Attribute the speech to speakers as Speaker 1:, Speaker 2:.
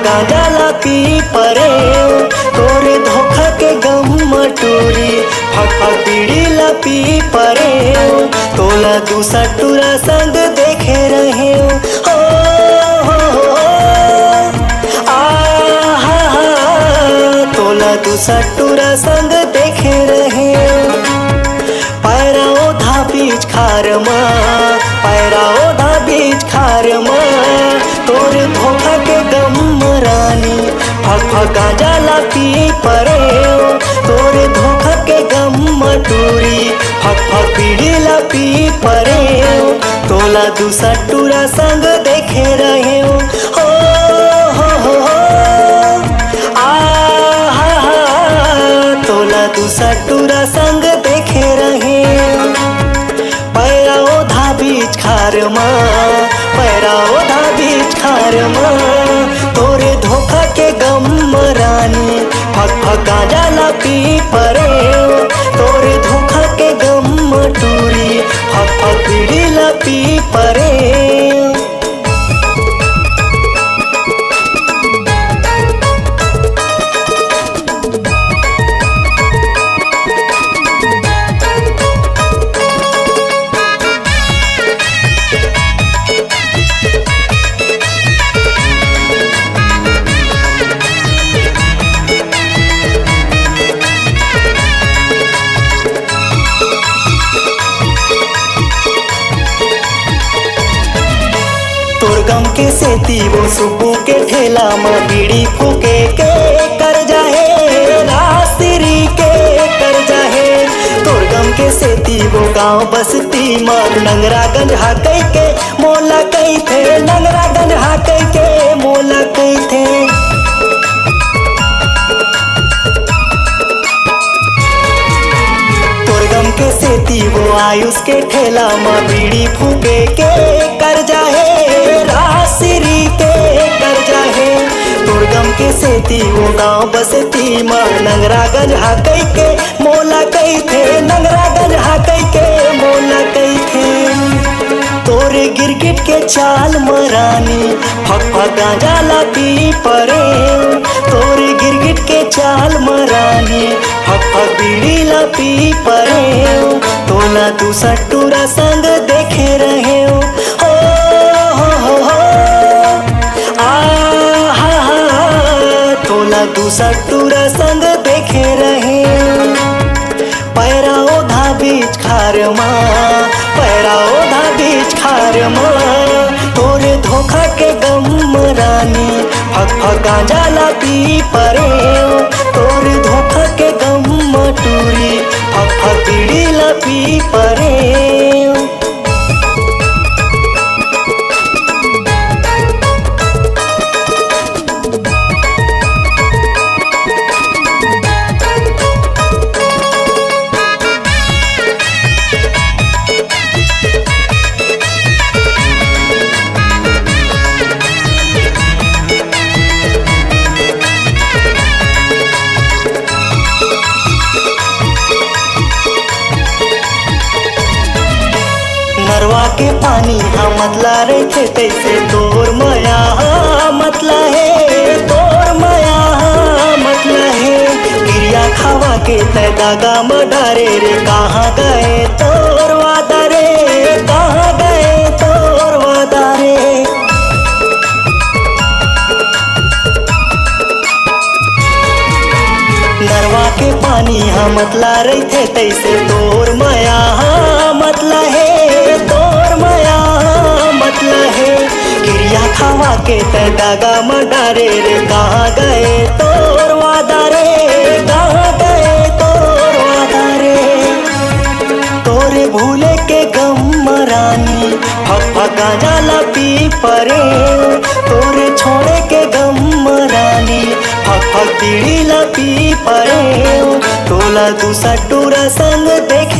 Speaker 1: गांजा ला पी परे तोरे धोखा के गम मटूरी फक बीड़ी ला पी परे तोला दूसरा टूरा संग देखे रहे हो तोला दूसरा टूरा संग देखे रहे पैरा ओधा बीच खार पैरा ओधा बीच खार तोर धोखा के गम रानी फक गांजा ला पी परे तोर धोखा के गम मटूरी फक बीड़ी ला पी परे तोला दूसरा टूरा संग देखे रहे हो तोला दूसरा टूरा संग देखे रहे पैरा ओधा बीच खार पैरा ओधा बीच खार तोरे धोखा के गम रानी फक गांजा ला पी परे तोरे धोखा के गम टूरी फक बीड़ी ला पी परे गम के सेती वो सुबू के ठेला में बीड़ी फूके के कर जाहे रास्त्री के कर जाहे तोर गम के सेती वो गांव बसती में नंगरा गंज हाकई के मोला कई थे नंगरा गंज हाकई के मोला कई थे तोर गम के सेती वो आयुष के ठेला में बीड़ी फूके के कर जाहे रास्त्री के कर जाहे तोर गम के सेती वो गांव बसती माँ नंगरा गंज हाकई के मोला कई थे नंगरा गंज हाकई के मोला कई थे तोरे गिरगिट के चाल मरानी फक गांजा ला पी परे तोरे गिरगिट के चाल मरानी फक बीड़ी ला पी परे तोला दूसरा टूरा संग देखे रहे तोला दूसरा टूरा संग देखे रहे पैरा ओधा बीच खार पैरा ओधा बीच खार तोरे धोखा के गम रानी फक गांजा ला पी परे तोरे धोखा के गम टूरी फक बीड़ी ला पी परे नरवा के पानी मतला रहे तैसे तोर माया मतला है तोर माया मतला है गिरिया खावा के तय दागा मडारे रे कहाँ गए तोर वादा रे कहाँ गए तोर वादा रे नरवा के पानी मतला रहे तैसे तोर माया मतला है तोर माया मतला है गिरिया खावा के तय दागा मडारे रे कहाँ गए तोर वादा रे कहाँ गए तोर वादा रे तोरे भूले के गम रानी फक गांजा ला पी परे तोरे छोड़े के गम रानी फक बीड़ी ला पी परे तोला दूसरा टूरा संग देखे